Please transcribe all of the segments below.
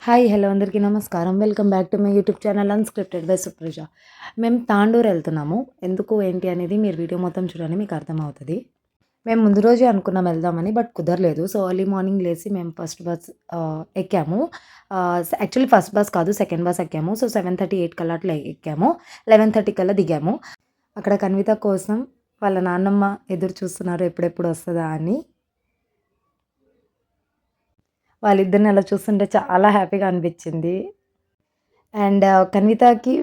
Hi hello అందరికీ నమస్కారం. Welcome back to my YouTube channel unscripted by Supraja. మేము తాండూర్ వెళ్తున్నాము. ఎందుకు ఏంటి అనేది మీరు వీడియో మొత్తం చూడండి, మీకు అర్థమవుతది. మేము ముందు రోజే అనుకున్నాం వెళ్దామని, బట్ కుదరలేదు. సో ఎర్లీ మార్నింగ్ లేసి మేము ఫస్ట్ బస్ ఎక్కాము. యాక్చువల్లీ ఫస్ట్ బస్ కాదు, సెకండ్ బస్ ఎక్కాము. సో 7:30, 8 కల్లా అట్లా ఎక్కాము. 11:30 కల్లా దిగాము. అక్కడ కన్విత కోసం వాళ్ళ నాన్నమ్మ ఎదురు చూస్తున్నారు ఎప్పుడెప్పుడు వస్తదా అని. వాళ్ళిద్దరిని అలా చూస్తుంటే చాలా హ్యాపీగా అనిపించింది. అండ్ కన్వితకి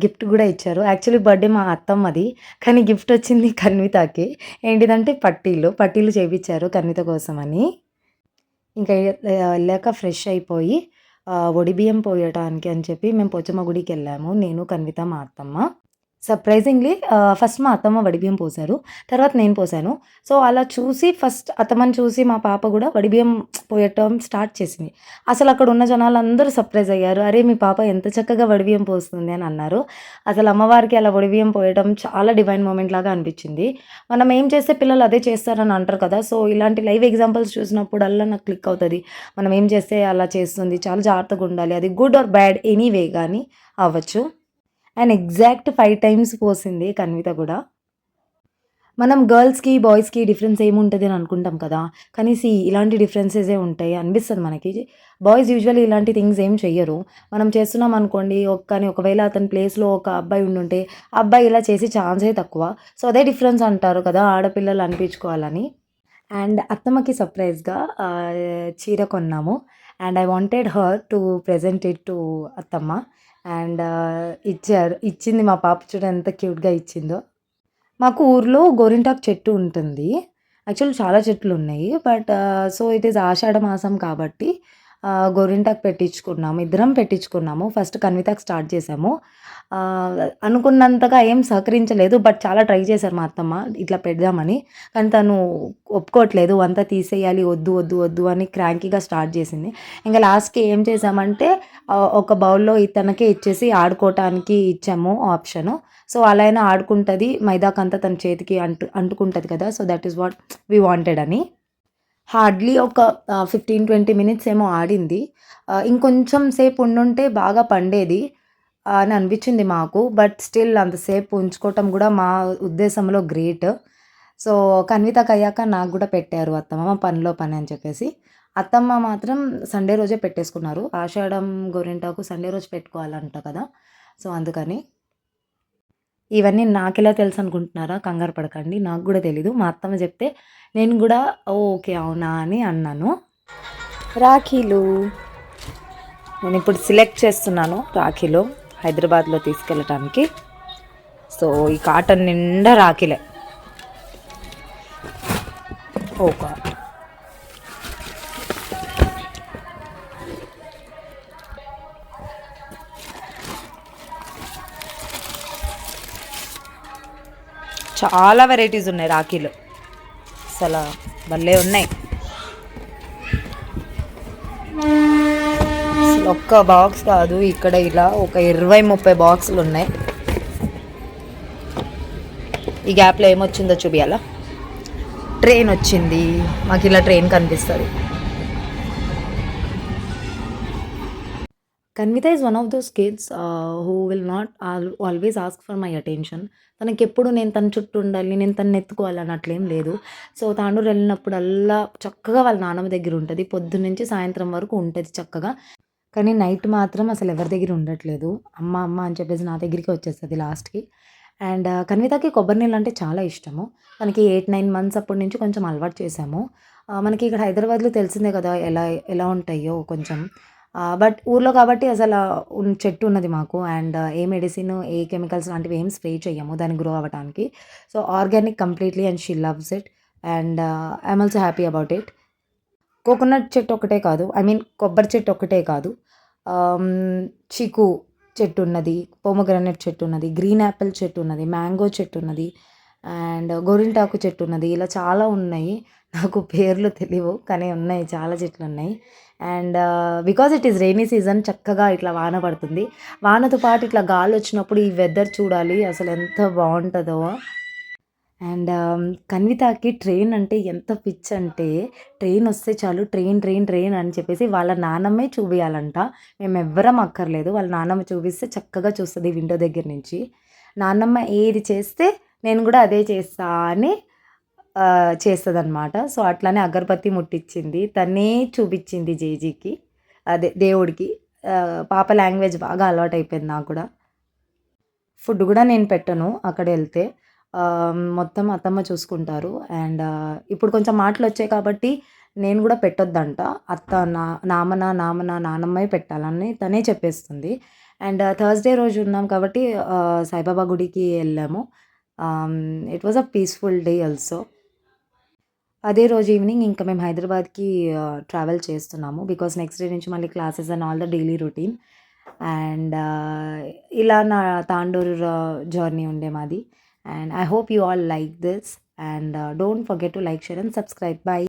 గిఫ్ట్ గూడా ఇచ్చారు. యాక్చువల్లీ బర్త్‌డే మా అత్తమ్మది. కానీ గిఫ్ట్ వచ్చింది కన్వితకి. ఏంటిదంటే పట్టీలు చేపిచ్చారు కన్విత కోసమని. ఇంకా ఎళ్ళాక ఫ్రెష్ అయిపోయి ఒడిబియ్యం పోయటానికి అని చెప్పి మేము పోచమ్మ గుడికెళ్ళాము. నేను, కన్విత, మా అత్తమ్మ. సర్ప్రైజింగ్‌లీ ఫస్ట్ మా అత్తమ్మ వడిబియ్యం పోశారు. తర్వాత నేను పోశాను. సో, అలా చూసి ఫస్ట్ అత్తమ్మని చూసి మా పాప గూడా వడిబియ్యం పోయటం స్టార్ట్ చేసింది. అసలక్కడున్న జనాలందరూ సర్ప్రైజ్ అయ్యారు. "అరే! మీ పాప ఎంత చక్కగా వడిబియ్యం పోస్తుంది" అని అన్నారు. అసలు అమ్మవారికి అలా వడిబియ్యం పోయటం చాలా డివైన్ మూమెంట్ లాగా అనిపిచ్చింది. మనం ఏం చేస్తే పిల్లలు అదే చేస్తారని అంటారు కదా! సో, ఇలాంటి లైవ్ ఎగ్జాంపుల్స్ చూసినప్పుడల్లా నాకు క్లిక్ అవుతది. మనం ఏం చేస్తే అలా చేస్తుంది. చాలా జాగ్రత్తగుండాలి. అది గుడ్ ఆర్ బ్యాడ్ ఎనీవే గానీ అవ్వచ్చు. అండ్ ఎగ్జాక్ట్ 5 టైమ్స్ పోసింది కన్విత గూడా. మనం గర్ల్స్‌కి, బాయ్స్‌కి డిఫరెన్స్ ఏముంటది అని అనుకుంటాం కదా! కానీ ఇలాంటి డిఫరెన్సెసే ఉంటాయి అనిపిస్తది మనకి. బాయ్స్ యూజువల్లీ ఇలాంటి థింగ్స్ ఏం చెయ్యరు. మనం చేస్తున్నాం అనుకోండి, కానీ ఒకవేళ అతని ప్లేస్‌లో ఒక అబ్బాయి ఉండుంటే, ఆ అబ్బాయి ఇలా చేసే ఛాన్సే తక్కువ. సో, అదే డిఫరెన్స్ అంటారు కదా! ఆడపిల్లలు అనిపించుకోవాలని. అండ్ అత్తమ్మకి సర్ప్రైజ్‌గా చీర కొన్నాము. And I wanted her to present it to అత్తమ్మ. అండ్ ఇచ్చింది మా పాప, చూడు ఎంత క్యూట్‌గా ఇచ్చిందో. మాకు ఊర్లో గోరింటాకు చెట్టు ఉంటుంది. యాక్చువల్లీ చాలా చెట్లున్నాయి. బట్ సో, ఇట్ ఈస్ ఆషాఢ మాసం కాబట్టి గోరింటాకు పెట్టించుకున్నాము. ఇద్దరం పెట్టించుకున్నాము. ఫస్ట్ కన్వితకి స్టార్ట్ చేసాము. అనుకున్నంతగా ఏం సహకరించలేదు. బట్ చాలా ట్రై చేశారు మా అత్తమ్మ ఇట్లా పెడదామని. కానీ తను ఒప్పుకోవట్లేదు. అంతా తీసేయాలి, వద్దు, వద్దు, వద్దు అని క్రాంకీగా స్టార్ట్ చేసింది. ఇంక లాస్ట్‌కి ఏం చేసామంటే ఒక బౌల్‌లో తనకే ఇచ్చేసి ఆడుకోవటానికి ఇచ్చాము ఆప్షను. సో, అలా అయినా ఆడుకుంటది. మైదాకంతా తన చేతికి అంటుకుంటది కదా! So, that is what we wanted అని. హార్డ్‌లీ ఒక 15, 20 మినిట్స్ ఏమో ఆడింది. ఇంకొంచెం సేపు ఉండుంటే బాగా పండేది అని అనిపించింది మాకు. బట్ స్టిల్ అంతసేపు ఉంచుకోవటం గూడా మా ఉద్దేశంలో గ్రేట్. సో, కన్వితకయ్యాక నాకు గూడా పెట్టారు అత్తమ్మ పనిలో పని అని చెప్పేసి. అత్తమ్మ మాత్రం సండే రోజే పెట్టేసుకున్నారు. ఆషాఢం గోరింటాకు సండే రోజు పెట్టుకోవాలంట కదా! సో, అందుకని. ఇవన్నీ నాకెలా తెలుసనుకుంటున్నారా? కంగారు పడకండి. నాకు గూడా తెలీదు. మా అత్తమ్మ జెప్తే నేను గూడా ఓకే. అవునా అని అన్నాను. రాఖీలు. నేనిప్పుడు సెలెక్ట్ చేస్తున్నాను రాఖీలు హైదరాబాద్‌లో తీసుకెళ్ళటానికి. సో, ఈ కాటన్ నిండా రాఖీలే. ఓ గాడ్! చాలా వెరైటీస్ ఉన్నాయి రాఖీలు. అసల భలే ఉన్నాయి. అసలు ఒక్క బాక్స్ కాదు, ఇక్కడ ఇలా ఒక 20, 30 బాక్సులు ఉన్నాయి. ఈ గ్యాప్‌లో ఏమొచ్చిందో చూపియాలా? ట్రైన్ వచ్చింది. మాకు ఇలా ట్రైన్ కనిపిస్తుంది. Kanvitha is one of those kids who will not always ask for my attention. తనకెప్పుడు నేను తన చుట్టూ ఉండాలి, నేను తనని ఎత్తుకోవాలి అని అట్లేం లేదు. సో, తాండూరు వెళ్ళినప్పుడల్లా చక్కగా వాళ్ళ నాన్నమ్మ దగ్గర ఉంటుంది. పొద్దున్నుంచి సాయంత్రం వరకు ఉంటది చక్కగా. కానీ నైట్ మాత్రం అసలు ఎవరి దగ్గర ఉండట్లేదు. అమ్మ, అమ్మ అని చెప్పేసి నా దగ్గరికే వచ్చేస్తది లాస్ట్‌కి. అండ్ కన్వితకి కొబ్బరి నీళ్ళు అంటే చాలా ఇష్టము. తనకి 8, 9 మంత్స్ అప్పటి నుంచి కొంచెం అలవాటు చేశాము. మనకి ఇక్కడ హైదరాబాద్‌లో తెలిసిందే కదా! ఎలా ఎలా ఉంటాయో కొంచెం. బట్ ఊర్లో కాబట్టి అసల చెట్టు ఉన్నది మాకు. And A medicine, A chemicals లాంటివి ఏం స్ప్రే చెయ్యము దాన్ని గ్రో అవ్వటానికి. So, organic completely and she loves it. And I am also happy about it. Coconut చెట్టు ఒకటే కాదు, ఐ మీన్ కొబ్బరి చెట్టు ఒకటే కాదు. ఆహ్, చీకు చెట్టున్నది, పోమోగ్రానేట్ చెట్టున్నది, గ్రీన్ యాపిల్ చెట్టున్నది, మ్యాంగో చెట్టున్నది, అండ్ గోరింటాకు చెట్టున్నది. ఇలా చాలా ఉన్నాయి. నాకు పేర్లు తెలీవు. కానీ ఉన్నాయి, చాలా చెట్లున్నాయి. And because it is rainy season చక్కగా ఇట్లా వాన పడుతుంది. వానతో పాటు ఇట్లా గాలొచ్చినప్పుడు ఈ వెదర్ చూడాలి అసలెంత బావుంటదో. అండ్ కన్వితకి ట్రైన్ అంటే ఎంత పిచ్చంటే, ట్రైన్ వస్తే చాలు ట్రైన్, ట్రైన్, ట్రైన్ అని చెప్పేసి వాళ్ళ నాన్నమ్మే చూపియాలంట. మేమెవ్వరం అక్కర్లేదు. వాళ్ళ నాన్నమ్మ చూపిస్తే చక్కగా చూస్తది విండో దగ్గర నుంచి. నాన్నమ్మ ఏది చేస్తే నేను గూడా అదే చేస్తా అని చేస్తదనమాట. సో, అట్లనే అగరబత్తి ముట్టిచ్చింది. తనే చూపిచ్చింది జేజీకి. అదే దేవుడికి. పాప లాంగ్వేజ్ బాగా అలవాటయిపోయింది నాకు గూడా. ఫుడ్ గూడా నేను పెట్టను అక్కడెళ్తే. మొత్తం అత్తమ్మ చూసుకుంటారు. అండ్ ఇప్పుడు కొంచెం మాటలొచ్చాయి కాబట్టి నేను గూడా పెట్టొద్దంట. అత్త నానమ్మయే పెట్టాలని తనే చెప్పేస్తుంది. అండ్ థర్స్‌డే రోజు ఉన్నాం కాబట్టి సాయిబాబా గుడికి ఎళ్ళాము. It was a peaceful day also. అదే రోజు ఈవినింగ్ ఇంకా మేము హైదరాబాద్‌కి ట్రావెల్ చేస్తున్నాము. బికాజ్ నెక్స్ట్ డే నుంచి మళ్ళీ classes and all the daily routine. And ఇలా నా తాండూరు జర్నీ ఉండే మాది. And I hope you all like this. And don't forget to like, share and subscribe. By.